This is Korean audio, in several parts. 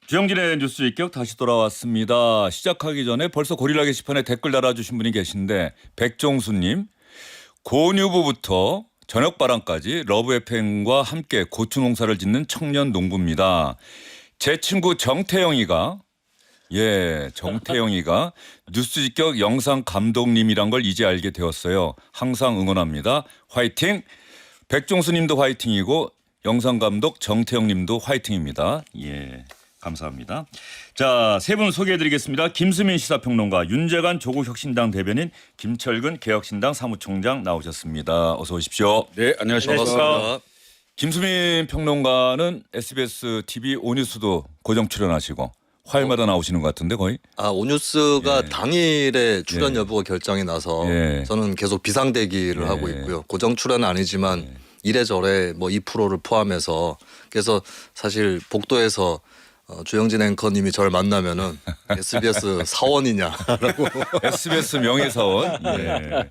주영진의 뉴스 입격 다시 돌아왔습니다. 시작하기 전에 벌써 고릴라 게시판에 댓글 달아주신 분이 계신데 백종수님, 고뉴부부터 저녁바람까지 러브 FM과 함께 고추 농사를 짓는 청년 농부입니다. 제 친구 정태영이가 뉴스 직격 영상 감독님이란 걸 이제 알게 되었어요. 항상 응원합니다. 화이팅! 백종수님도 화이팅이고 영상 감독 정태영님도 화이팅입니다. 예. 감사합니다. 자, 세 분 소개해드리겠습니다. 김수민 시사평론가, 윤재관 조국혁신당 대변인, 김철근 개혁신당 사무총장 나오셨습니다. 어서 오십시오. 네, 안녕하십니까. 김수민 평론가는 SBS TV 오뉴스도 고정 출연하시고 화요일마다 나오시는 것 같은데 거의? 오뉴스가 당일에 출연 여부가 결정이 나서 저는 계속 비상대기를 하고 있고요. 고정 출연은 아니지만 이래저래 뭐 2%를 포함해서 그래서 사실 복도에서 주영진 앵커님이 저를 만나면은 SBS 사원이냐라고 SBS 명예사원. 예.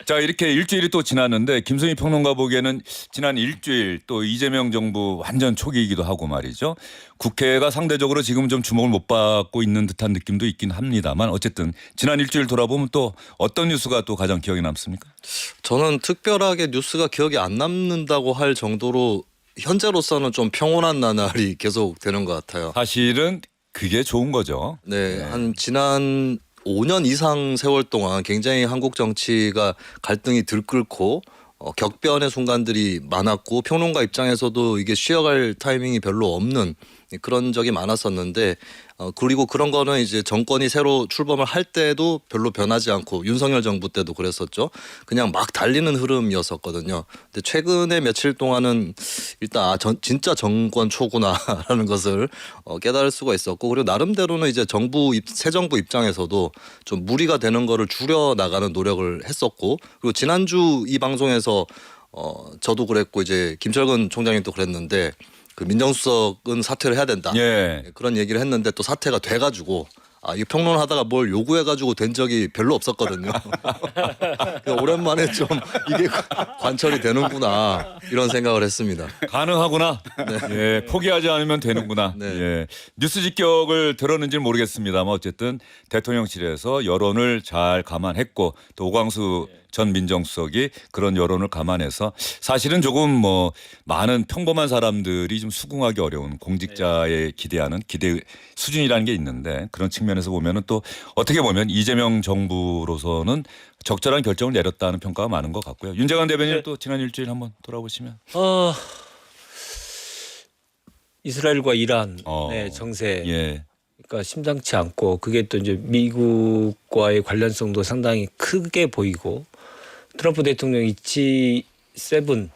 자, 이렇게 일주일이 또 지났는데 김수민 평론가 보기에는 지난 일주일 또 이재명 정부 완전 초기이기도 하고 말이죠. 국회가 상대적으로 지금 좀 주목을 못 받고 있는 듯한 느낌도 있긴 합니다만 어쨌든 지난 일주일 돌아보면 또 어떤 뉴스가 또 가장 기억에 남습니까? 저는 특별하게 뉴스가 기억에 안 남는다고 할 정도로 현재로서는 좀 평온한 나날이 계속 되는 것 같아요. 사실은 그게 좋은 거죠. 네, 한 지난 5년 이상 세월 동안 굉장히 한국 정치가 갈등이 들끓고 격변의 순간들이 많았고 평론가 입장에서도 이게 쉬어갈 타이밍이 별로 없는 그런 적이 많았었는데 그리고 그런 거는 이제 정권이 새로 출범을 할 때도 별로 변하지 않고 윤석열 정부 때도 그랬었죠. 그냥 막 달리는 흐름이었었거든요. 근데 최근에 며칠 동안은 일단 진짜 정권 초구나라는 것을 깨달을 수가 있었고 그리고 나름대로는 이제 새 정부 입장에서도 좀 무리가 되는 거를 줄여 나가는 노력을 했었고 그리고 지난주 이 방송에서 저도 그랬고 이제 김철근 총장님도 그랬는데 그 민정수석은 사퇴를 해야 된다. 그런 얘기를 했는데 또 사퇴가 돼가지고 이 평론하다가 뭘 요구해가지고 된 적이 별로 없었거든요. 오랜만에 좀 이게 관철이 되는구나 이런 생각을 했습니다. 가능하구나. 예, 포기하지 않으면 되는구나. 예, 뉴스 직격을 들었는지는 모르겠습니다만 어쨌든 대통령실에서 여론을 잘 감안했고 또 오광수 전 민정수석이 그런 여론을 감안해서 사실은 조금 많은 평범한 사람들이 좀 수긍하기 어려운 공직자에 기대하는 기대 수준이라는 게 있는데 그런 측면에서 보면은 또 어떻게 보면 이재명 정부로서는 적절한 결정을 내렸다는 평가가 많은 것 같고요. 윤재관 대변인 또 지난 일주일 한번 돌아보시면 이스라엘과 이란의 정세 그러니까 심상치 않고 그게 또 이제 미국과의 관련성도 상당히 크게 보이고 트럼프 대통령이 G7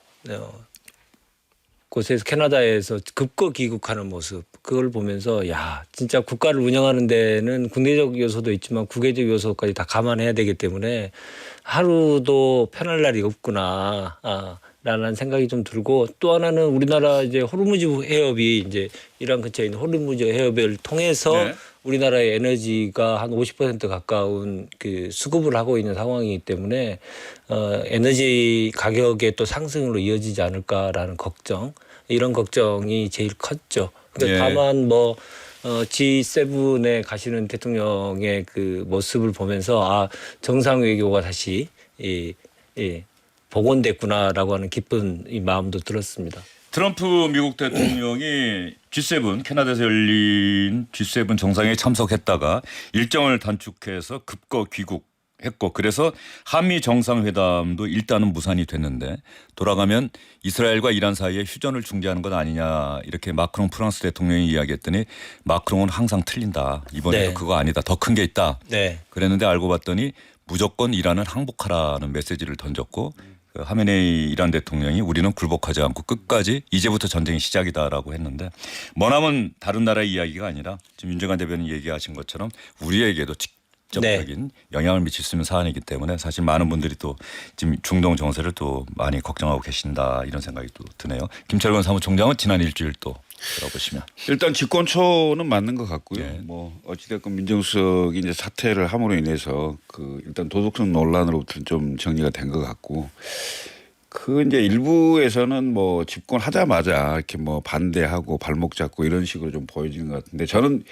곳에서 캐나다에서 급거 귀국하는 모습 그걸 보면서 야 진짜 국가를 운영하는 데는 군대적 요소도 있지만 국외적 요소까지 다 감안해야 되기 때문에 하루도 편할 날이 없구나 라는 생각이 좀 들고 또 하나는 우리나라 이제 호르무즈 해협이 이제 이란 근처에 있는 호르무즈 해협을 통해서 우리나라의 에너지가 한 50% 가까운 그 수급을 하고 있는 상황이기 때문에 에너지 가격의 또 상승으로 이어지지 않을까라는 걱정 이런 걱정이 제일 컸죠. 그러니까 다만 G7에 가시는 대통령의 그 모습을 보면서 정상 외교가 다시 복원됐구나라고 하는 기쁜 이 마음도 들었습니다. 트럼프 미국 대통령이 G7 캐나다에서 열린 G7 정상회의에 참석했다가 일정을 단축해서 급거 귀국했고 그래서 한미 정상회담도 일단은 무산이 됐는데 돌아가면 이스라엘과 이란 사이에 휴전을 중재하는 것 아니냐 이렇게 마크롱 프랑스 대통령이 이야기했더니 마크롱은 항상 틀린다. 이번에도 그거 아니다. 더 큰 게 있다. 그랬는데 알고 봤더니 무조건 이란은 항복하라는 메시지를 던졌고 하메네이 이란 대통령이 우리는 굴복하지 않고 끝까지 이제부터 전쟁이 시작이다라고 했는데 머나먼 다른 나라의 이야기가 아니라 지금 윤재관 대변인 얘기하신 것처럼 우리에게도 직접적인 영향을 미칠 수 있는 사안이기 때문에 사실 많은 분들이 또 지금 중동 정세를 또 많이 걱정하고 계신다 이런 생각이 또 드네요. 김철근 사무총장은 지난 일주일 또 들어보시면 일단 집권초는 맞는 것 같고요. 어찌됐건 민정수석이 이제 사퇴를 함으로 인해서 일단 도덕성 논란으로부터 좀 정리가 된 것 같고 그 이제 일부에서는 뭐 집권하자마자 이렇게 뭐 반대하고 발목 잡고 이런 식으로 좀 보여지는 것 같은데 저는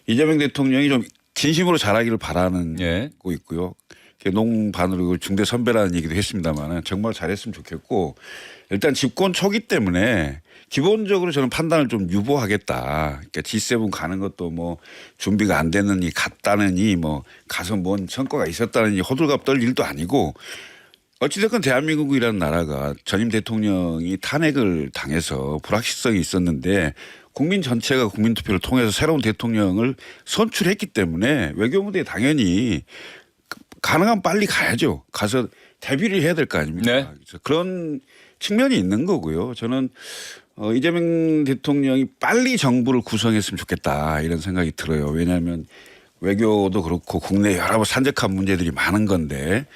이재명 대통령이 좀 진심으로 잘하기를 바라는 예. 거 있고요. 농반으로 중대 선배라는 얘기도 했습니다만 정말 잘했으면 좋겠고 일단 집권 초기 때문에 기본적으로 저는 판단을 좀 유보하겠다. 그러니까 G7 가는 것도 뭐 준비가 안 됐느니 갔다느니 뭐 가서 뭔 성과가 있었다느니 호들갑 떨 일도 아니고 어찌됐건 대한민국이라는 나라가 전임 대통령이 탄핵을 당해서 불확실성이 있었는데 국민 전체가 국민투표를 통해서 새로운 대통령을 선출했기 때문에 외교부대에 당연히 가능하면 빨리 가야죠. 가서 대비를 해야 될 거 아닙니까? 네. 그래서 그런 측면이 있는 거고요. 저는 이재명 대통령이 빨리 정부를 구성했으면 좋겠다 이런 생각이 들어요. 왜냐하면 외교도 그렇고 국내 여러 산적한 문제들이 많은 건데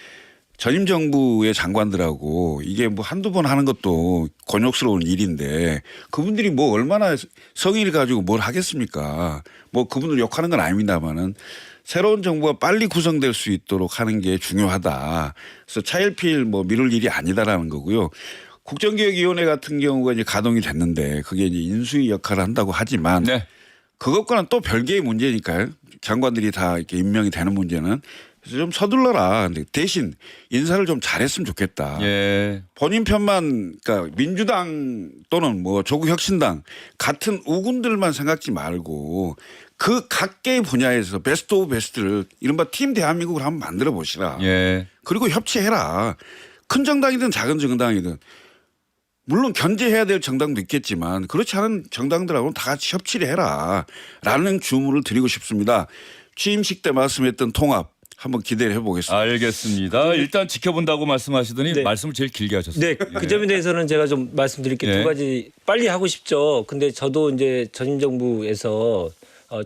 전임 정부의 장관들하고 이게 뭐 한두 번 하는 것도 곤욕스러운 일인데 그분들이 뭐 얼마나 성의를 가지고 뭘 하겠습니까? 뭐 그분들 욕하는 건 아닙니다만은 새로운 정부가 빨리 구성될 수 있도록 하는 게 중요하다. 그래서 차일피일 뭐 미룰 일이 아니다라는 거고요. 국정기획위원회 같은 경우가 이제 가동이 됐는데 그게 이제 인수위 역할을 한다고 하지만 네. 그것과는 또 별개의 문제니까요. 장관들이 다 이렇게 임명이 되는 문제는 그래서 좀 서둘러라. 근데 대신 인사를 좀 잘했으면 좋겠다. 예. 본인 편만 그러니까 민주당 또는 뭐 조국혁신당 같은 우군들만 생각지 말고 그 각계의 분야에서 베스트 오브 베스트를 이른바 팀 대한민국을 한번 만들어 보시라. 예. 그리고 그리고 협치해라. 큰 정당이든 작은 정당이든 물론 견제해야 될 정당도 있겠지만 그렇지 않은 정당들하고는 다 같이 협치를 해라라는 주문을 드리고 싶습니다. 취임식 때 말씀했던 통합 한번 기대를 해보겠습니다. 알겠습니다. 일단 지켜본다고 말씀하시더니 네. 말씀을 제일 길게 하셨어요. 네, 그 점에 대해서는 제가 좀 말씀드릴 게 예. 두 가지 빨리 하고 싶죠. 근데 저도 이제 전임 정부에서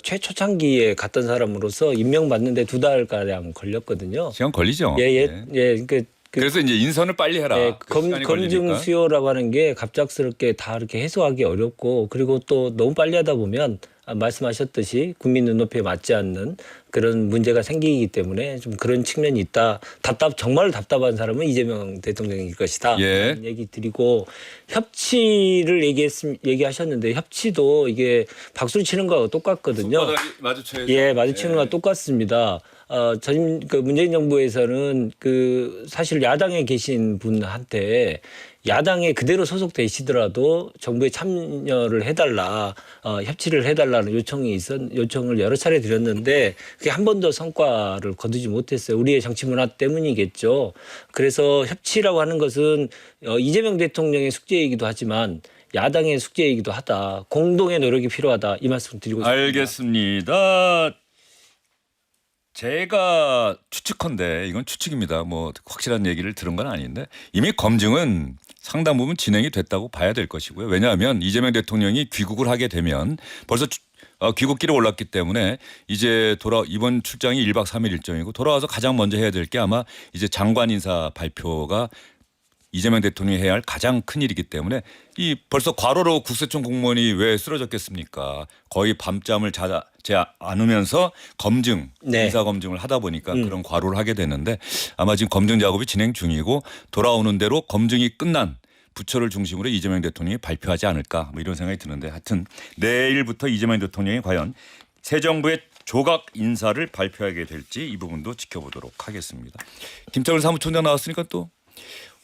최초창기에 갔던 사람으로서 임명받는데 2달가량 걸렸거든요. 시간 걸리죠. 예. 그러니까 그래서 이제 인선을 빨리 해라. 예, 그 시간이 검증 걸리니까. 수요라고 하는 게 갑작스럽게 다 이렇게 해소하기 어렵고 그리고 또 너무 빨리 하다 보면 말씀하셨듯이 국민 눈높이에 맞지 않는 그런 문제가 생기기 때문에 좀 그런 측면이 있다. 정말 답답한 사람은 이재명 대통령일 것이다. 예. 라는 얘기 드리고 협치를 얘기하셨는데 협치도 이게 박수 치는 거하고 똑같거든요. 손바닥이 마주쳐야죠. 예, 마주치는 거와 똑같습니다. 그 문재인 정부에서는 그 사실 야당에 계신 분한테 야당에 그대로 소속되시더라도 정부에 참여를 해달라, 협치를 해달라는 요청을 여러 차례 드렸는데 그게 한 번도 성과를 거두지 못했어요. 우리의 정치 문화 때문이겠죠. 그래서 협치라고 하는 것은 이재명 대통령의 숙제이기도 하지만 야당의 숙제이기도 하다. 공동의 노력이 필요하다. 이 말씀 드리고 싶습니다. 알겠습니다. 제가 추측컨대 이건 추측입니다. 뭐 확실한 얘기를 들은 건 아닌데 이미 검증은 상당 부분 진행이 됐다고 봐야 될 것이고요. 왜냐하면 이재명 대통령이 귀국을 하게 되면 벌써 귀국길에 올랐기 때문에 이제 이번 출장이 1박 3일 일정이고 돌아와서 가장 먼저 해야 될 게 아마 이제 장관 인사 발표가 이재명 대통령이 해야 할 가장 큰 일이기 때문에 이 벌써 과로로 국세청 공무원이 왜 쓰러졌겠습니까? 거의 밤잠을 자지 않으면서 네. 인사 검증을 하다 보니까 그런 과로를 하게 되는데 아마 지금 검증 작업이 진행 중이고 돌아오는 대로 검증이 끝난 부처를 중심으로 이재명 대통령이 발표하지 않을까 뭐 이런 생각이 드는데 하여튼 내일부터 이재명 대통령이 과연 새 정부의 조각 인사를 발표하게 될지 이 부분도 지켜보도록 하겠습니다. 김태훈 사무총장 나왔으니까 또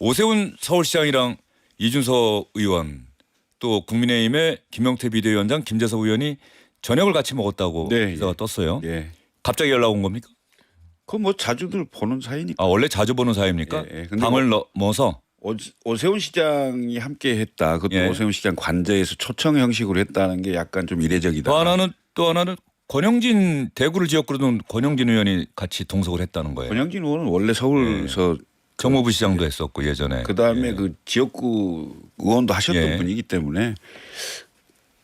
오세훈 서울시장이랑 이준석 의원 또 국민의힘의 김용태 비대위원장 김재섭 의원이 저녁을 같이 먹었다고 네, 기사가 예. 떴어요. 예. 갑자기 연락 온 겁니까? 그 뭐 자주들 보는 사이니까. 아 원래 자주 보는 사이입니까? 예, 예. 근데 당을 넘어서 오세훈 시장이 함께 했다. 그것도 예. 오세훈 시장 관저에서 초청 형식으로 했다는 게 약간 좀 이례적이다. 또 하나는 권영진 대구를 지역구로는 권영진 의원이 같이 동석을 했다는 거예요. 권영진 의원은 원래 서울에서 정무부 시장도 했었고 예전에. 그다음에 예. 그 지역구 의원도 하셨던 예. 분이기 때문에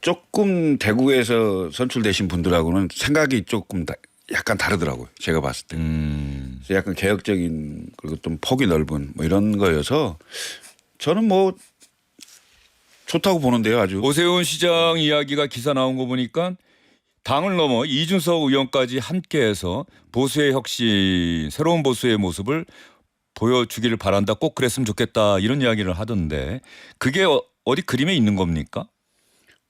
조금 대구에서 선출되신 분들하고는 생각이 조금 약간 다르더라고요. 제가 봤을 때. 그래서 약간 개혁적인 그리고 좀 폭이 넓은 뭐 이런 거여서 저는 뭐 좋다고 보는데요. 아주. 오세훈 시장 이야기가 기사 나온 거 보니까 당을 넘어 이준석 의원까지 함께해서 보수의 혁신, 새로운 보수의 모습을 보여주기를 바란다. 꼭 그랬으면 좋겠다. 이런 이야기를 하던데 그게 어디 그림에 있는 겁니까?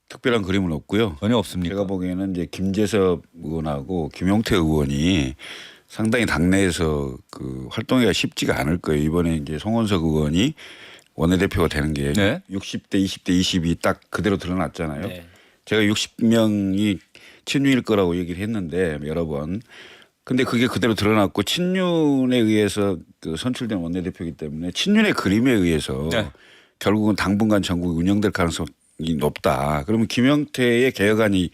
특별한 그림은 없고요. 전혀 없습니까? 제가 보기에는 이제 김재섭 의원하고 김용태 의원이 상당히 당내에서 그 활동하기가 쉽지가 않을 거예요. 이번에 이제 송원석 의원이 원내대표가 되는 게 네. 60대, 20대, 20이 딱 그대로 드러났잖아요. 네. 제가 60명이 친윤일 거라고 얘기를 했는데 여러 번. 근데 그게 그대로 드러났고 친윤에 의해서 그 선출된 원내대표이기 때문에 친윤의 그림에 의해서 네. 결국은 당분간 전국이 운영될 가능성이 높다. 그러면 김영태의 개혁안이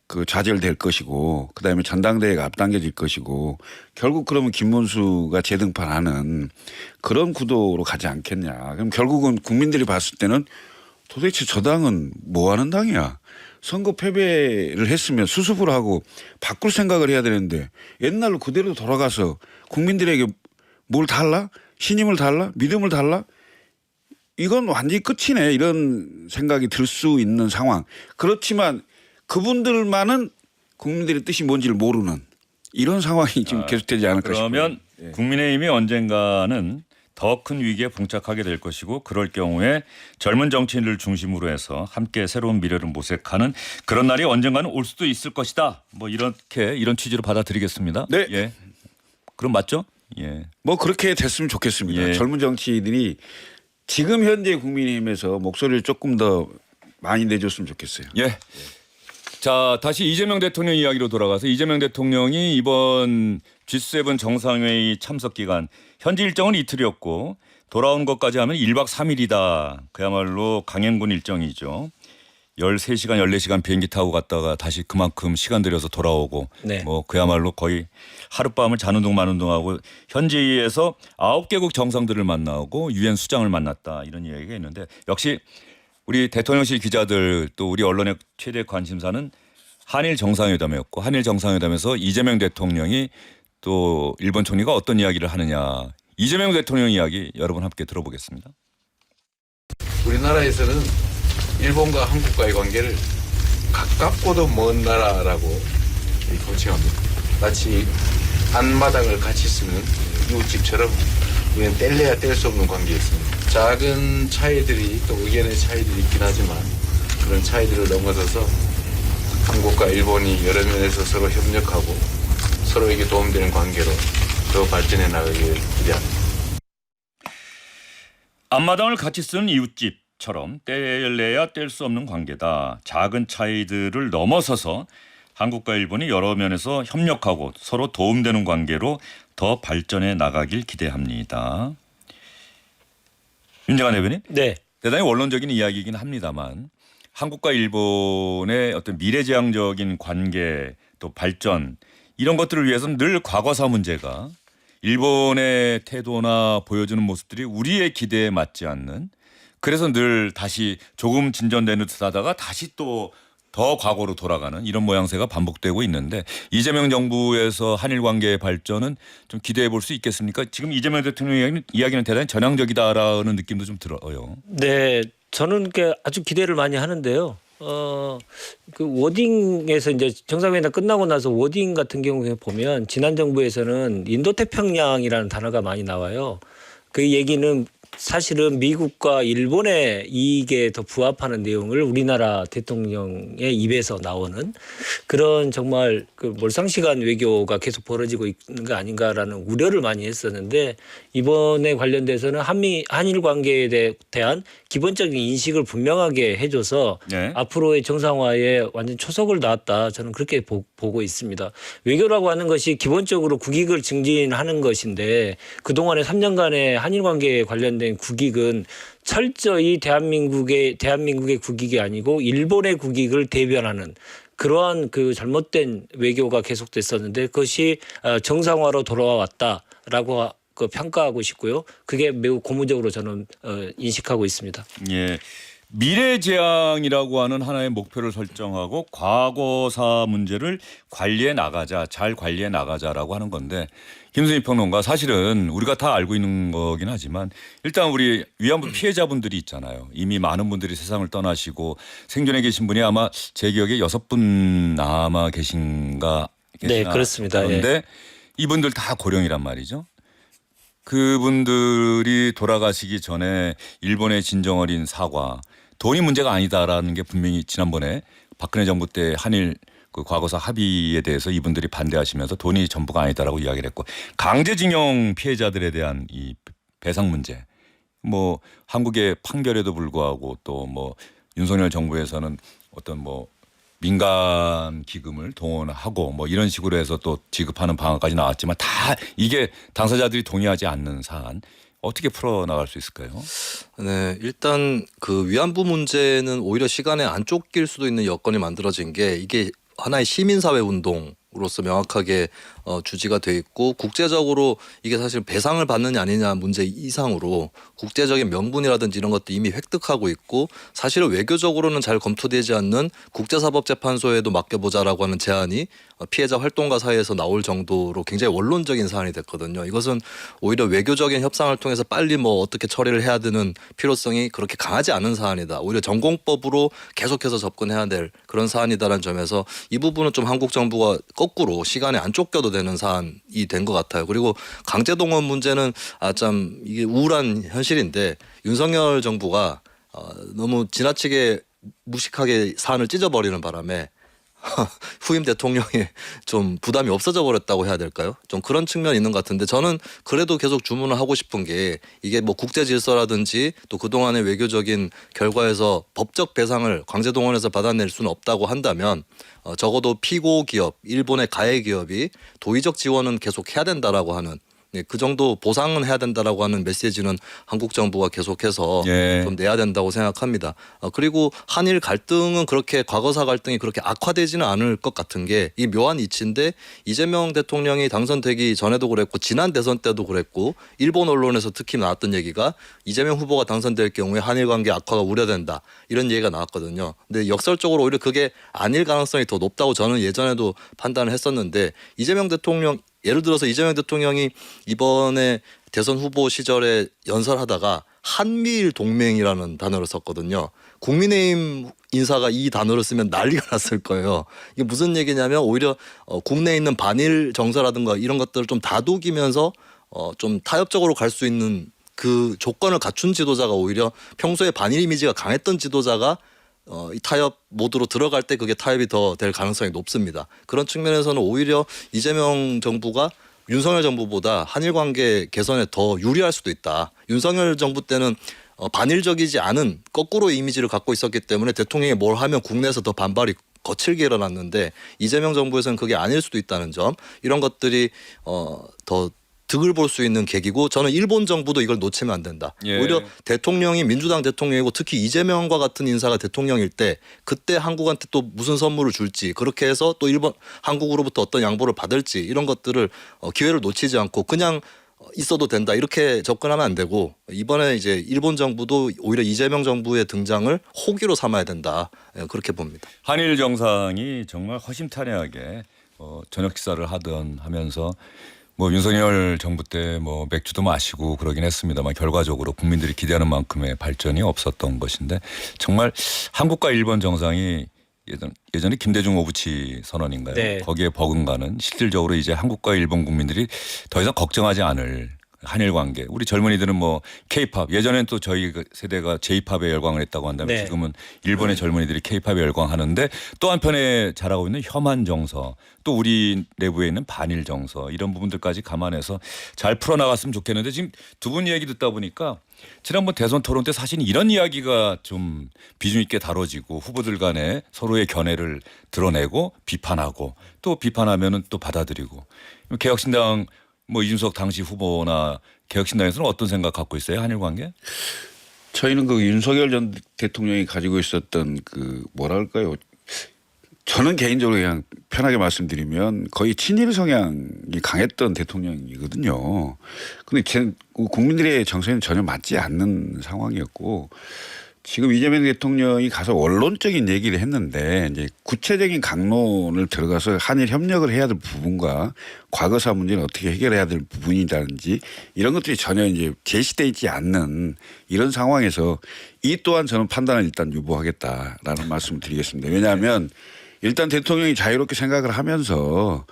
그 좌절될 것이고 그다음에 전당대회가 앞당겨질 것이고 결국 그러면 김문수가 재등판하는 그런 구도로 가지 않겠냐. 그럼 결국은 국민들이 봤을 때는 도대체 저 당은 뭐 하는 당이야. 선거 패배를 했으면 수습을 하고 바꿀 생각을 해야 되는데 옛날로 그대로 돌아가서 국민들에게 뭘 달라? 신임을 달라? 믿음을 달라? 이건 완전히 끝이네. 이런 생각이 들 수 있는 상황. 그렇지만 그분들만은 국민들의 뜻이 뭔지를 모르는 이런 상황이 지금 계속되지 않을까 싶어요. 그러면 국민의힘이 언젠가는 더 큰 위기에 봉착하게 될 것이고 그럴 경우에 젊은 정치인들 중심으로 해서 함께 새로운 미래를 모색하는 그런 날이 언젠가는 올 수도 있을 것이다. 뭐 이렇게 이런 취지로 받아들이겠습니다. 네. 예. 그럼 맞죠? 예. 뭐 그렇게 됐으면 좋겠습니다. 예. 젊은 정치인들이 지금 현재 국민의힘에서 목소리를 조금 더 많이 내줬으면 좋겠어요. 예. 자, 다시 이재명 대통령 이야기로 돌아가서 이재명 대통령이 이번 G7 정상회의 참석 기간 현지 일정은 이틀이었고 돌아온 것까지 하면 1박 3일이다. 그야말로 강행군 일정이죠. 13시간, 14시간 비행기 타고 갔다가 다시 그만큼 시간 들여서 돌아오고 네. 뭐 그야말로 거의 하룻밤을 자는 동 마는 동하고 현지에서 9개국 정상들을 만나고 유엔 수장을 만났다. 이런 이야기가 있는데 역시 우리 대통령실 기자들 또 우리 언론의 최대 관심사는 한일 정상회담이었고 한일 정상회담에서 이재명 대통령이 또 일본 총리가 어떤 이야기를 하느냐. 이재명 대통령 이야기 여러분 함께 들어보겠습니다. 우리나라에서는 일본과 한국과의 관계를 가깝고도 먼 나라라고 호칭합니다. 마치 앞마당을 같이 쓰는 이웃집처럼 우리는 뗄래야 뗄 수 없는 관계에 있습니다. 작은 차이들이 또 의견의 차이들이 있긴 하지만 그런 차이들을 넘어서서 한국과 일본이 여러 면에서 서로 협력하고 서로에게 도움되는 관계로 더 발전해 나가길 기대합니다. 앞마당을 같이 쓰는 이웃집처럼 뗄래야 뗄 수 없는 관계다. 작은 차이들을 넘어서서 한국과 일본이 여러 면에서 협력하고 서로 도움되는 관계로 더 발전해 나가길 기대합니다. 윤정한 대변인, 네. 대단히 원론적인 이야기이긴 합니다만 한국과 일본의 어떤 미래지향적인 관계 또 발전 이런 것들을 위해서는 늘 과거사 문제가 일본의 태도나 보여주는 모습들이 우리의 기대에 맞지 않는 그래서 늘 다시 조금 진전되는 듯 하다가 다시 또 더 과거로 돌아가는 이런 모양새가 반복되고 있는데 이재명 정부에서 한일 관계의 발전은 좀 기대해 볼 수 있겠습니까? 지금 이재명 대통령 이야기는 대단히 전향적이다라는 느낌도 좀 들어요. 네, 저는 아주 기대를 많이 하는데요. 그 워딩에서 이제 정상회담 끝나고 나서 워딩 같은 경우에 보면 지난 정부에서는 인도태평양이라는 단어가 많이 나와요. 그 얘기는 사실은 미국과 일본의 이익에 더 부합하는 내용을 우리나라 대통령의 입에서 나오는 그런 정말 그 몰상식한 외교가 계속 벌어지고 있는 거 아닌가라는 우려를 많이 했었는데 이번에 관련돼서는 한일 관계에 대한 기본적인 인식을 분명하게 해줘서 네. 앞으로의 정상화에 완전 초석을 놨다. 저는 그렇게 보고 있습니다. 외교라고 하는 것이 기본적으로 국익을 증진하는 것인데 그동안의 3년간의 한일 관계에 관련된 국익은 철저히 대한민국의 국익이 아니고 일본의 국익을 대변하는 그러한 그 잘못된 외교가 계속됐었는데 그것이 정상화로 돌아왔다라고 그 평가하고 싶고요. 그게 매우 고무적으로 저는 인식하고 있습니다. 예. 미래지향이라고 하는 하나의 목표를 설정하고 과거사 문제를 관리해 나가자, 잘 관리해 나가자라고 하는 건데 김순희 평론가 사실은 우리가 다 알고 있는 거긴 하지만 일단 우리 위안부 피해자분들이 있잖아요. 이미 많은 분들이 세상을 떠나시고 생존해 계신 분이 아마 제 기억에 6분 남아 계신가 네, 그렇습니다. 그런데 이분들 다 고령이란 말이죠. 그분들이 돌아가시기 전에 일본의 진정 어린 사과, 돈이 문제가 아니다라는 게 분명히 지난번에 박근혜 정부 때 한일 그 과거사 합의에 대해서 이분들이 반대하시면서 돈이 전부가 아니다라고 이야기를 했고, 강제징용 피해자들에 대한 이 배상 문제, 뭐 한국의 판결에도 불구하고 또 뭐 윤석열 정부에서는 어떤 뭐 민간 기금을 동원하고 뭐 이런 식으로 해서 또 지급하는 방안까지 나왔지만 다 이게 당사자들이 동의하지 않는 사안, 어떻게 풀어나갈 수 있을까요? 네, 일단 그 위안부 문제는 오히려 시간에 안 쫓길 수도 있는 여건이 만들어진 게 이게 하나의 시민사회 운동으로서 명확하게 주지가 돼 있고, 국제적으로 이게 사실 배상을 받느냐 아니냐 문제 이상으로 국제적인 명분이라든지 이런 것도 이미 획득하고 있고, 사실은 외교적으로는 잘 검토되지 않는 국제사법재판소에도 맡겨보자라고 하는 제안이 피해자 활동가 사이에서 나올 정도로 굉장히 원론적인 사안이 됐거든요. 이것은 오히려 외교적인 협상을 통해서 빨리 뭐 어떻게 처리를 해야 되는 필요성이 그렇게 강하지 않은 사안이다. 오히려 전공법으로 계속해서 접근해야 될 그런 사안이다라는 점에서 이 부분은 좀 한국 정부가 거꾸로 시간에 안 쫓겨도 되는 사안이 된 것 같아요. 그리고 강제동원 문제는 참 이게 우울한 현실인데, 윤석열 정부가 너무 지나치게 무식하게 사안을 찢어버리는 바람에 후임 대통령이 좀 부담이 없어져 버렸다고 해야 될까요? 좀 그런 측면이 있는 것 같은데, 저는 그래도 계속 주문을 하고 싶은 게, 이게 뭐 국제 질서라든지 또 그동안의 외교적인 결과에서 법적 배상을 강제동원에서 받아낼 수는 없다고 한다면 적어도 피고 기업, 일본의 가해 기업이 도의적 지원은 계속 해야 된다라고 하는, 그 정도 보상은 해야 된다라고 하는 메시지는 한국 정부가 계속해서 예. 좀 내야 된다고 생각합니다. 그리고 한일 갈등은 그렇게 과거사 갈등이 그렇게 악화되지는 않을 것 같은 게, 이 묘한 이치인데, 이재명 대통령이 당선되기 전에도 그랬고 지난 대선 때도 그랬고 일본 언론에서 특히 나왔던 얘기가 이재명 후보가 당선될 경우에 한일 관계 악화가 우려된다, 이런 얘기가 나왔거든요. 근데 역설적으로 오히려 그게 아닐 가능성이 더 높다고 저는 예전에도 판단을 했었는데, 이재명 대통령, 예를 들어서 이재명 대통령이 이번에 대선 후보 시절에 연설하다가 한미일 동맹이라는 단어를 썼거든요. 국민의힘 인사가 이 단어를 쓰면 난리가 났을 거예요. 이게 무슨 얘기냐면, 오히려 국내에 있는 반일 정서라든가 이런 것들을 좀 다독이면서 좀 타협적으로 갈 수 있는 그 조건을 갖춘 지도자가, 오히려 평소에 반일 이미지가 강했던 지도자가 이 타협 모드로 들어갈 때 그게 타협이 더 될 가능성이 높습니다. 그런 측면에서는 오히려 이재명 정부가 윤석열 정부보다 한일 관계 개선에 더 유리할 수도 있다. 윤석열 정부 때는 반일적이지 않은 거꾸로 이미지를 갖고 있었기 때문에 대통령이 뭘 하면 국내에서 더 반발이 거칠게 일어났는데, 이재명 정부에서는 그게 아닐 수도 있다는 점, 이런 것들이 더 득을 볼 수 있는 계기고, 저는 일본 정부도 이걸 놓치면 안 된다. 예. 오히려 대통령이 민주당 대통령이고 특히 이재명과 같은 인사가 대통령일 때 그때 한국한테 또 무슨 선물을 줄지, 그렇게 해서 또 일본 한국으로부터 어떤 양보를 받을지, 이런 것들을 기회를 놓치지 않고 그냥 있어도 된다, 이렇게 접근하면 안 되고, 이번에 이제 일본 정부도 오히려 이재명 정부의 등장을 호기로 삼아야 된다, 그렇게 봅니다. 한일 정상이 정말 허심탄회하게 저녁 식사를 하던 하면서 뭐 윤석열 정부 때 뭐 맥주도 마시고 그러긴 했습니다만, 결과적으로 국민들이 기대하는 만큼의 발전이 없었던 것인데, 정말 한국과 일본 정상이 예전에 김대중 오부치 선언인가요? 네. 거기에 버금가는, 실질적으로 이제 한국과 일본 국민들이 더 이상 걱정하지 않을 한일 관계. 우리 젊은이들은 뭐 K-팝, 예전엔 또 저희 세대가 J-팝에 열광을 했다고 한다면 네. 지금은 일본의 젊은이들이 K-팝에 열광하는데, 또 한편에 자라고 있는 혐한 정서, 또 우리 내부에 있는 반일 정서, 이런 부분들까지 감안해서 잘 풀어나갔으면 좋겠는데, 지금 두 분 얘기 듣다 보니까 지난번 대선 토론 때 사실 이런 이야기가 좀 비중 있게 다뤄지고, 후보들 간에 서로의 견해를 드러내고 비판하고, 또 비판하면은 또 받아들이고, 개혁신당 뭐 이준석 당시 후보나 개혁신당에서는 어떤 생각 갖고 있어요, 한일 관계? 저희는 그 윤석열 전 대통령이 가지고 있었던 그 뭐랄까요, 저는 개인적으로 그냥 편하게 말씀드리면 거의 친일 성향이 강했던 대통령이거든요. 근데 국민들의 정서에는 전혀 맞지 않는 상황이었고, 지금 이재명 대통령이 가서 원론적인 얘기를 했는데, 이제 구체적인 강론을 들어가서 한일 협력을 해야 될 부분과 과거사 문제는 어떻게 해결해야 될 부분이라든지, 이런 것들이 전혀 이제 제시되어 있지 않는 이런 상황에서 이 또한 저는 판단을 일단 유보하겠다라는 말씀을 드리겠습니다. 왜냐하면 일단 대통령이 자유롭게 생각을 하면서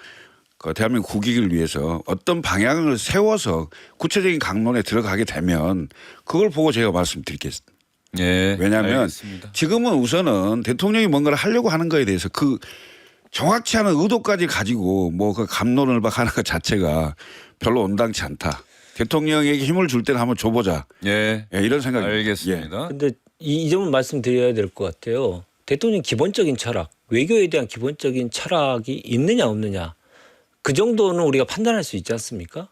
그 대한민국 국익을 위해서 어떤 방향을 세워서 구체적인 강론에 들어가게 되면 그걸 보고 제가 말씀드리겠습니다. 예. 왜냐하면 알겠습니다. 지금은 우선은 대통령이 뭔가를 하려고 하는 거에 대해서 그 정확치 않은 의도까지 가지고 뭐 그 감론을 막 하는 것 자체가 별로 온당치 않다. 대통령에게 힘을 줄 때는 한번 줘보자. 예. 예, 이런 생각입니다. 알겠습니다. 근데 이 점은 말씀드려야 될 것 같아요. 대통령 기본적인 철학, 외교에 대한 기본적인 철학이 있느냐 없느냐. 그 정도는 우리가 판단할 수 있지 않습니까?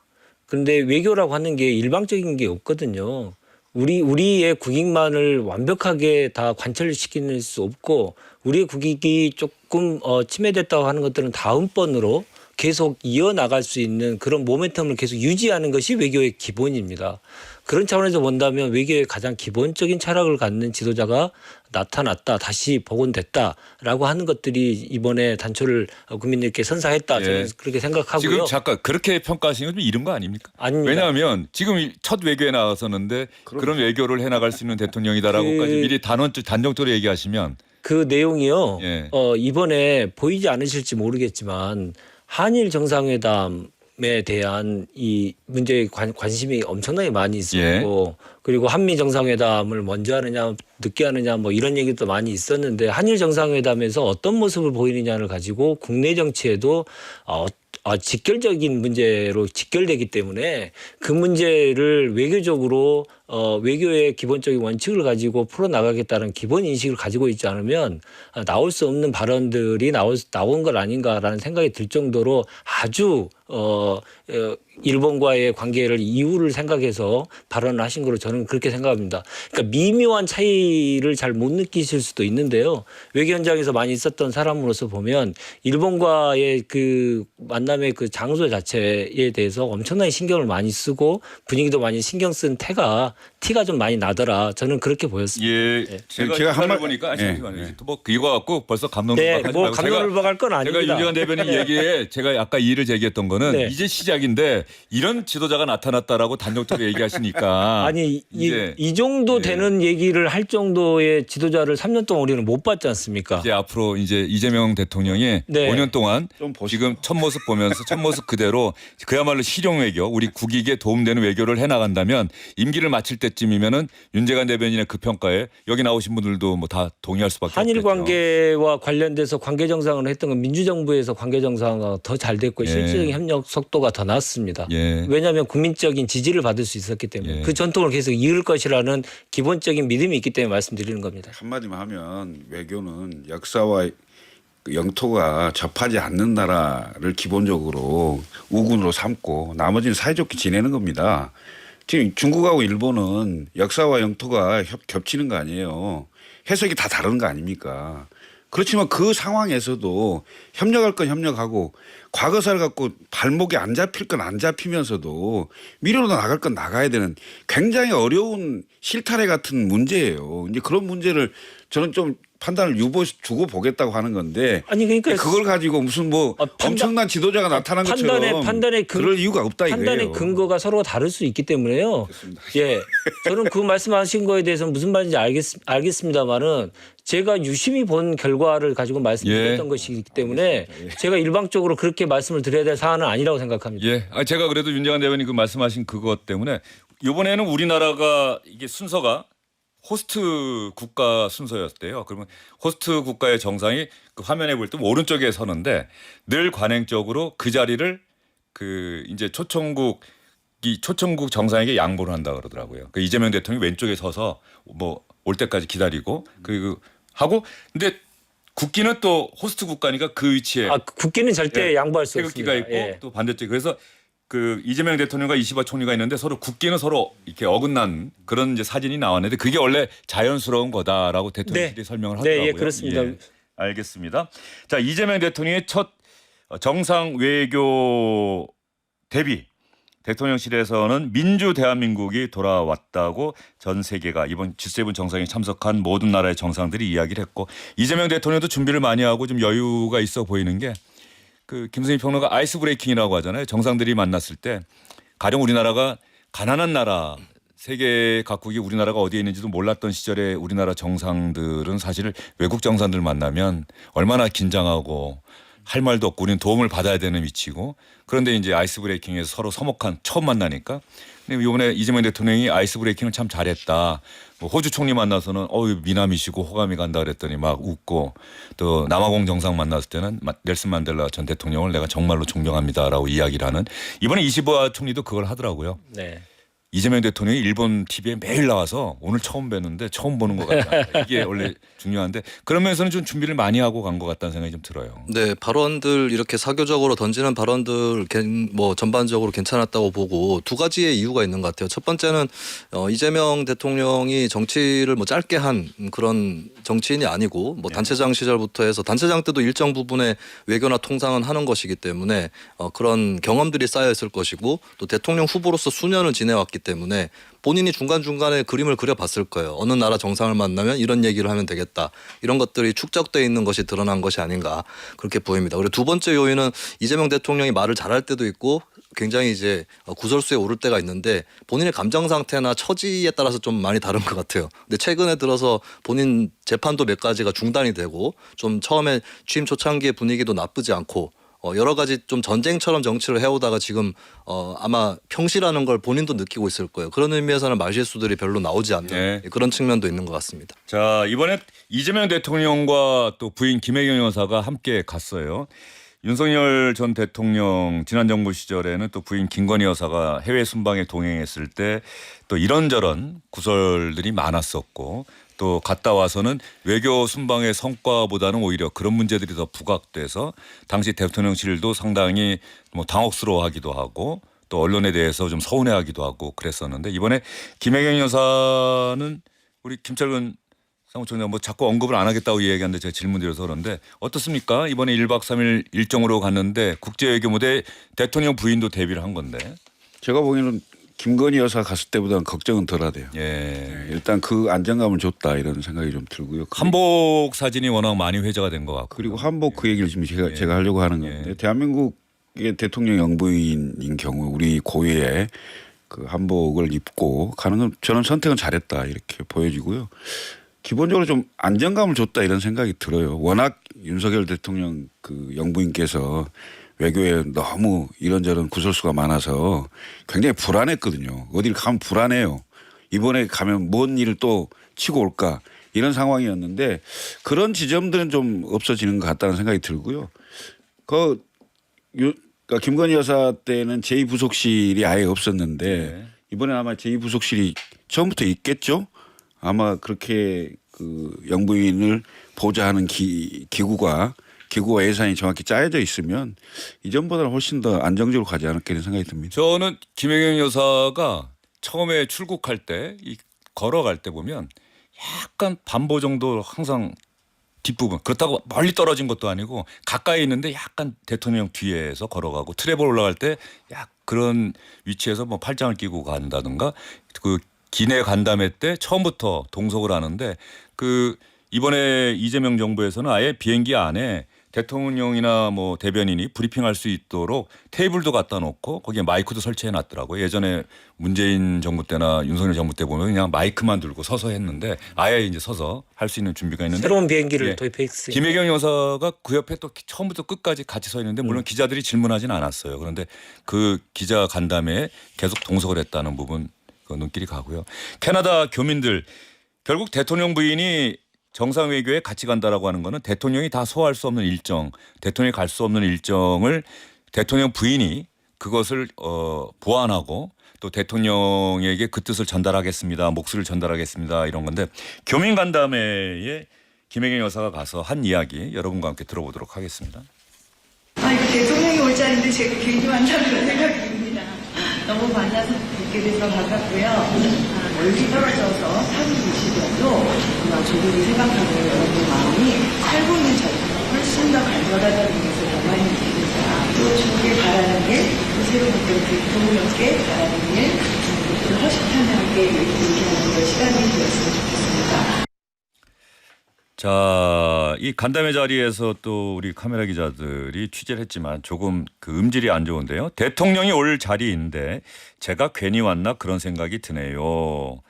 그런데 외교라고 하는 게 일방적인 게 없거든요. 우리의 국익만을 완벽하게 다 관철시킬 수 없고 우리의 국익이 조금 침해됐다고 하는 것들은 다음번으로 계속 이어나갈 수 있는 그런 모멘텀을 계속 유지하는 것이 외교의 기본입니다. 그런 차원에서 본다면 외교의 가장 기본적인 철학을 갖는 지도자가 나타났다, 다시 복원됐다라고 하는 것들이 이번에 단초를 국민들께 선사했다. 예. 저는 그렇게 생각하고요. 지금 잠깐 그렇게 평가하시는 건 좀 이른 거 아닙니까? 아닙니다. 왜냐하면 지금 첫 외교에 나왔었는데 그런 외교를 해나갈 수 있는 대통령이다라고까지 미리 단정적으로 얘기하시면 그 내용이요. 예. 이번에 보이지 않으실지 모르겠지만 한일 정상회담에 대한 이 문제에 관심이 엄청나게 많이 있었고 그리고 한미 정상회담을 먼저 하느냐 늦게 하느냐 뭐 이런 얘기도 많이 있었는데 한일 정상회담에서 어떤 모습을 보이느냐를 가지고 국내 정치에도 직결적인 문제로 직결되기 때문에 그 문제를 외교적으로 외교의 기본적인 원칙을 가지고 풀어나가겠다는 기본 인식을 가지고 있지 않으면 나올 수 없는 발언들이 나온 것 아닌가라는 생각이 들 정도로 아주 일본과의 관계를 이유를 생각해서 발언을 하신 거로 저는 그렇게 생각합니다. 그러니까 미묘한 차이를 잘 못 느끼실 수도 있는데요. 외교 현장에서 많이 있었던 사람으로서 보면 일본과의 그 만남의 그 장소 자체에 대해서 엄청나게 신경을 많이 쓰고 분위기도 많이 신경 쓴 티가 좀 많이 나더라. 저는 그렇게 보였습니다. 예, 제가 제가 한말 말- 보니까 예, 뭐 이거 갖고 벌써 감동을 네, 하지 뭐 말고 감론을 박할 건 제가 아닙니다. 윤정한 대변인 얘기에 제가 아까 이의를 제기했던 거는 네. 이제 시작인데 이런 지도자가 나타났다라고 단정적으로 얘기하시니까 아니 이제 이 정도 되는 얘기를 할 정도의 지도자를 3년 동안 우리는 못 봤지 않습니까? 이제 앞으로 이제 이재명 대통령이 네. 5년 동안 좀 보시죠. 지금 첫 모습 보면서 첫 모습 그대로 그야말로 실용 외교, 우리 국익에 도움되는 외교를 해 나간다면 임기를 마칠 때쯤이면은 윤재관 대변인의 그 평가에 여기 나오신 분들도 뭐 다 동의할 수밖에 한일 없겠죠. 관계와 관련돼서 관계 정상을 했던 건 민주정부에서 관계 정상화가 더 잘 됐고 예. 실질적인 협력 속도가 더 낮습니다. 예. 왜냐하면 국민적인 지지를 받을 수 있었기 때문에 예. 그 전통을 계속 이을 것이라는 기본적인 믿음이 있기 때문에 말씀드리는 겁니다. 한마디만 하면 외교는 역사와 영토가 접하지 않는 나라를 기본적으로 우군으로 삼고 나머지는 사이좋게 지내는 겁니다. 지금 중국하고 일본은 역사와 영토가 겹치는 거 아니에요. 해석이 다 다른 거 아닙니까? 그렇지만 그 상황에서도 협력할 건 협력하고 과거사를 갖고 발목에 안 잡힐 건 안 잡히면서도 미래로 나갈 건 나가야 되는 굉장히 어려운 실타래 같은 문제예요. 이제 그런 문제를 저는 좀 판단을 주고 보겠다고 하는 건데 아니 그러니까 그걸 가지고 무슨 뭐 엄청난 지도자가 나타난 것처럼 그럴 이유가 없다 판단의 이거예요. 근거가 서로 다를 수 있기 때문에요. 예, 저는 그 말씀하신 거에 대해서 무슨 말인지 알겠습니다만은 제가 유심히 본 결과를 가지고 말씀드렸던 예. 것이기 때문에 제가 일방적으로 그렇게 말씀을 드려야 될 사안은 아니라고 생각합니다. 예, 제가 그래도 윤재관 대변인 그 말씀하신 그것 때문에 이번에는 우리나라가 이게 순서가 호스트 국가 순서였대요. 그러면 호스트 국가의 정상이 그 화면에 볼 때 오른쪽에 서는데 늘 관행적으로 그 자리를 그 이제 초청국 정상에게 양보를 한다 그러더라고요. 그 이재명 대통령이 왼쪽에 서서 뭐 올 때까지 기다리고 그 하고 근데 국기는 또 호스트 국가니까 그 위치에 국기는 절대 예, 양보할 수 없습니다. 태극기가 있고 예. 또 반대쪽 그래서 그 이재명 대통령과 이시바 총리가 있는데 서로 국기는 서로 이렇게 어긋난 그런 이제 사진이 나왔는데 그게 원래 자연스러운 거다라고 대통령실이 설명을 하더라고요. 네, 예, 그렇습니다. 알겠습니다. 자, 이재명 대통령의 첫 정상 외교 데뷔 대통령실에서는 민주 대한민국이 돌아왔다고 전 세계가 이번 G7 정상에 참석한 모든 나라의 정상들이 이야기를 했고 이재명 대통령도 준비를 많이 하고 좀 여유가 있어 보이는 게 그 김승희 평론가 아이스 브레이킹이라고 하잖아요. 정상들이 만났을 때 가령 우리나라가 가난한 나라 세계 각국이 우리나라가 어디에 있는지도 몰랐던 시절에 우리나라 정상들은 사실 외국 정상들 만나면 얼마나 긴장하고 할 말도 없고 우리는 도움을 받아야 되는 위치고 그런데 이제 아이스 브레이킹에서 서로 서먹한 처음 만나니까 근데 이번에 이재명 대통령이 아이스 브레이킹을 참 잘했다. 뭐 호주 총리 만나서는 미남이시고 호감이 간다 그랬더니 막 웃고 또 남아공 정상 만났을 때는 넬슨 만델라 전 대통령을 내가 정말로 존경합니다라고 이야기를 하는 이번에 이시바 총리도 그걸 하더라고요. 네. 이재명 대통령이 일본 TV에 매일 나와서 오늘 처음 뵀는데 처음 보는 것 같다. 이게 원래 중요한데 그런 면에서는 좀 준비를 많이 하고 간 것 같다는 생각이 좀 들어요. 네, 발언들 이렇게 사교적으로 던지는 발언들 뭐 전반적으로 괜찮았다고 보고 두 가지의 이유가 있는 것 같아요. 첫 번째는 이재명 대통령이 정치를 뭐 짧게 한 그런 정치인이 아니고 뭐 단체장 시절부터 해서 단체장 때도 일정 부분의 외교나 통상은 하는 것이기 때문에 그런 경험들이 쌓여 있을 것이고 또 대통령 후보로서 수년을 지내왔기 때문에 본인이 중간중간에 그림을 그려봤을 거예요. 어느 나라 정상을 만나면 이런 얘기를 하면 되겠다. 이런 것들이 축적되어 있는 것이 드러난 것이 아닌가 그렇게 보입니다. 그리고 두 번째 요인은 이재명 대통령이 말을 잘할 때도 있고 굉장히 이제 구설수에 오를 때가 있는데 본인의 감정 상태나 처지에 따라서 좀 많이 다른 것 같아요. 근데 최근에 들어서 본인 재판도 몇 가지가 중단이 되고 좀 처음에 취임 초창기의 분위기도 나쁘지 않고 여러 가지 좀 전쟁처럼 정치를 해오다가 지금 아마 평시라는 걸 본인도 느끼고 있을 거예요. 그런 의미에서는 말실수들이 별로 나오지 않는 네. 그런 측면도 있는 것 같습니다. 자 이번에 이재명 대통령과 또 부인 김혜경 여사가 함께 갔어요. 윤석열 전 대통령 지난 정부 시절에는 또 부인 김건희 여사가 해외 순방에 동행했을 때 또 이런저런 구설들이 많았었고 또 갔다 와서는 외교 순방의 성과보다는 오히려 그런 문제들이 더 부각돼서 당시 대통령실도 상당히 뭐 당혹스러워하기도 하고 또 언론에 대해서 좀 서운해하기도 하고 그랬었는데 이번에 김혜경 여사는 우리 김철근 사무총장 뭐 자꾸 언급을 안 하겠다고 이야기하는데 제가 질문드려서 그런데 어떻습니까? 이번에 1박 3일 일정으로 갔는데 국제외교 무대에 대통령 부인도 데뷔를 한 건데. 제가 보기에는 김건희 여사 갔을 때보다는 걱정은 덜하대요. 예. 일단 그 안정감을 줬다 이런 생각이 좀 들고요. 한복 사진이 워낙 많이 회자가 된 것 같고. 그리고 한복 그 얘기를 지금 제가 하려고 하는 건데 대한민국의 대통령 영부인인 경우 우리 고유의 그 한복을 입고 가는 건 저는 선택은 잘했다 이렇게 보여지고요. 기본적으로 좀 안정감을 줬다 이런 생각이 들어요. 워낙 윤석열 대통령 그 영부인께서 외교에 너무 이런저런 구설수가 많아서 굉장히 불안했거든요. 어딜 가면 불안해요. 이번에 가면 뭔 일을 또 치고 올까 이런 상황이었는데 그런 지점들은 좀 없어지는 것 같다는 생각이 들고요. 그러니까 김건희 여사 때는 제2부속실이 아예 없었는데 이번에 아마 제2부속실이 처음부터 있겠죠. 아마 그렇게 그 영부인을 보좌하는 기구와 예산이 정확히 짜여져 있으면 이전보다는 훨씬 더 안정적으로 가지 않을까 이런 생각이 듭니다. 저는 김혜경 여사가 처음에 출국할 때 걸어갈 때 보면 약간 반보 정도 항상 뒷부분 그렇다고 멀리 떨어진 것도 아니고 가까이 있는데 약간 대통령 뒤에서 걸어가고 트랩을 올라갈 때 약 그런 위치에서 뭐 팔짱을 끼고 간다든가 그 기내 간담회 때 처음부터 동석을 하는데 그 이번에 이재명 정부에서는 아예 비행기 안에 대통령이나 뭐 대변인이 브리핑할 수 있도록 테이블도 갖다 놓고 거기에 마이크도 설치해 놨더라고요. 예전에 문재인 정부 때나 윤석열 정부 때 보면 그냥 마이크만 들고 서서 했는데 아예 이제 서서 할 수 있는 준비가 있는데 새로운 비행기를 도입했으니까. 김혜경 여사가 그 옆에 또 처음부터 끝까지 같이 서 있는데 물론 기자들이 질문하진 않았어요. 그런데 그 기자 간담회에 계속 동석을 했다는 부분 그 눈길이 가고요. 캐나다 교민들 결국 대통령 부인이 정상 외교에 같이 간다라고 하는 거는 대통령이 다 소화할 수 없는 일정, 대통령이 갈 수 없는 일정을 대통령 부인이 그것을 보완하고 또 대통령에게 그 뜻을 전달하겠습니다. 목소리를 전달하겠습니다. 이런 건데 교민 간담회에 김혜경 여사가 가서 한 이야기 여러분과 함께 들어보도록 하겠습니다. 이거 대통령이 올 자리인데 제가 괜히 만나는 생각이 듭니다. 너무 만나서 뵙게 돼서 반갑고요. 멀리 떨어져서 사는 곳이더라도 아마 조국을 생각하는 여러분 마음이 살고 있는 저보다 훨씬 더 간절하다는 것을 더 많이 느낍니다. 또 조국이 바라는 일, 또 새로운 대통령께 바라는 일, 또 허심탄회하게 얘기하는 걸 시간이 되었으면 좋겠습니다. 자, 이 간담회 자리에서 또 우리 카메라 기자들이 취재를 했지만 조금 그 음질이 안 좋은데요. 대통령이 올 자리인데 제가 괜히 왔나 그런 생각이 드네요.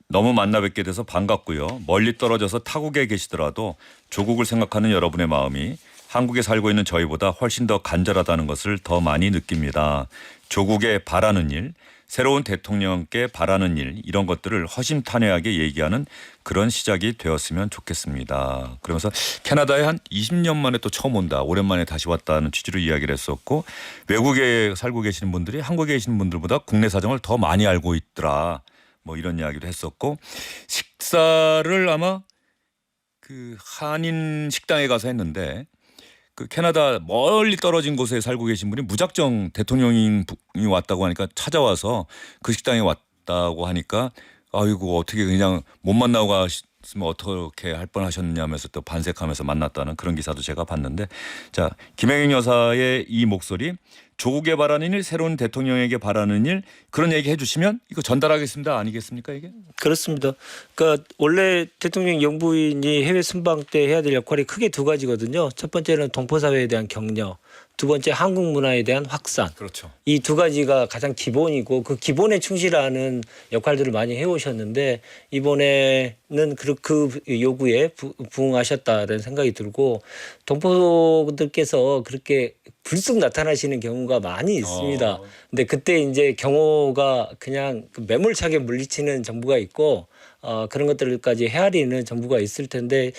너무 만나 뵙게 돼서 반갑고요. 멀리 떨어져서 타국에 계시더라도 조국을 생각하는 여러분의 마음이 한국에 살고 있는 저희보다 훨씬 더 간절하다는 것을 더 많이 느낍니다. 조국에 바라는 일, 새로운 대통령께 바라는 일 이런 것들을 허심탄회하게 얘기하는 그런 시작이 되었으면 좋겠습니다. 그러면서 캐나다에 한 20년 만에 또 처음 온다. 오랜만에 다시 왔다는 취지로 이야기를 했었고 외국에 살고 계시는 분들이 한국에 계시는 분들보다 국내 사정을 더 많이 알고 있더라. 뭐 이런 이야기도 했었고 식사를 아마 그 한인 식당에 가서 했는데 그 캐나다 멀리 떨어진 곳에 살고 계신 분이 무작정 대통령이 왔다고 하니까 찾아와서 그 식당에 왔다고 하니까 아이고 어떻게 그냥 못 만나고 가셨으면 어떻게 할 뻔하셨느냐면서 또 반색하면서 만났다는 그런 기사도 제가 봤는데 자 김혜경 여사의 이 목소리 조국에 바라는 일 새로운 대통령에게 바라는 일 그런 얘기 해주시면 이거 전달하겠습니다 아니겠습니까 이게? 그렇습니다. 그러니까 원래 대통령 영부인이 해외 순방 때 해야 될 역할이 크게 두 가지거든요. 첫 번째는 동포 사회에 대한 격려, 두 번째 한국 문화에 대한 확산. 그렇죠. 이 두 가지가 가장 기본이고 그 기본에 충실하는 역할들을 많이 해오셨는데 이번에는 그 요구에 부응하셨다는 생각이 들고 동포들께서 그렇게 불쑥 나타나시는 경우가 많이 있습니다. 근데 그때 이제 경호가 그냥 매몰차게 물리치는 정부가 있고 그런 것들까지 헤아리는 정부가 있을 텐데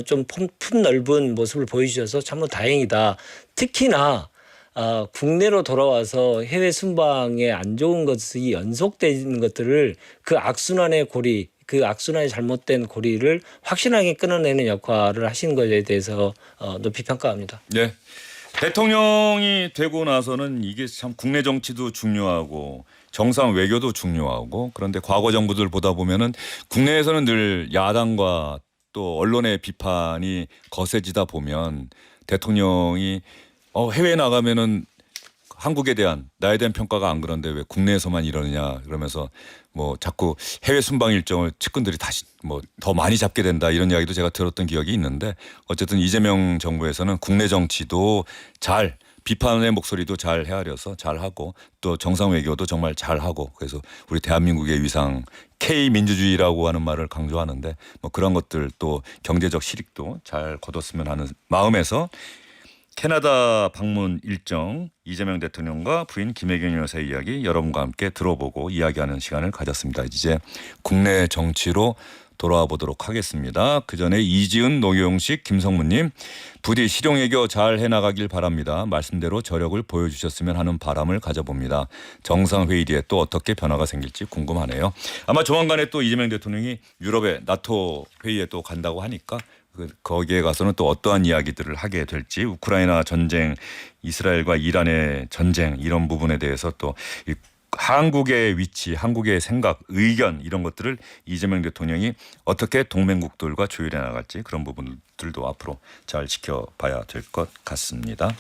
좀 품 넓은 모습을 보여주셔서 참으로 다행이다. 특히나 국내로 돌아와서 해외 순방에 안 좋은 것이 연속되는 것들을 그 악순환의 고리 그 악순환의 잘못된 고리를 확실하게 끊어내는 역할을 하신 것에 대해서 높이 평가합니다. 네. 대통령이 되고 나서는 이게 참 국내 정치도 중요하고 정상 외교도 중요하고 그런데 과거 정부들 보다 보면은 국내에서는 늘 야당과 또 언론의 비판이 거세지다 보면 대통령이 해외에 나가면은 한국에 대한 나에 대한 평가가 안 그런데 왜 국내에서만 이러느냐 그러면서 뭐 자꾸 해외 순방 일정을 측근들이 다시 뭐 더 많이 잡게 된다 이런 이야기도 제가 들었던 기억이 있는데 어쨌든 이재명 정부에서는 국내 정치도 잘 비판의 목소리도 잘 헤아려서 잘 하고 또 정상 외교도 정말 잘 하고 그래서 우리 대한민국의 위상 K 민주주의라고 하는 말을 강조하는데 뭐 그런 것들 또 경제적 실익도 잘 거뒀으면 하는 마음에서 캐나다 방문 일정 이재명 대통령과 부인 김혜경 여사의 이야기 여러분과 함께 들어보고 이야기하는 시간을 가졌습니다. 이제 국내 정치로 돌아와 보도록 하겠습니다. 그전에 이지은, 노경식, 김성문님 부디 실용외교 잘 해나가길 바랍니다. 말씀대로 저력을 보여주셨으면 하는 바람을 가져봅니다. 정상회의 뒤에 또 어떻게 변화가 생길지 궁금하네요. 아마 조만간에 또 이재명 대통령이 유럽의 나토 회의에 또 간다고 하니까 거기에 가서는 또 어떠한 이야기들을 하게 될지 우크라이나 전쟁, 이스라엘과 이란의 전쟁 이런 부분에 대해서 또 한국의 위치, 한국의 생각, 의견 이런 것들을 이재명 대통령이 어떻게 동맹국들과 조율해 나갈지 그런 부분들도 앞으로 잘 지켜봐야 될 것 같습니다.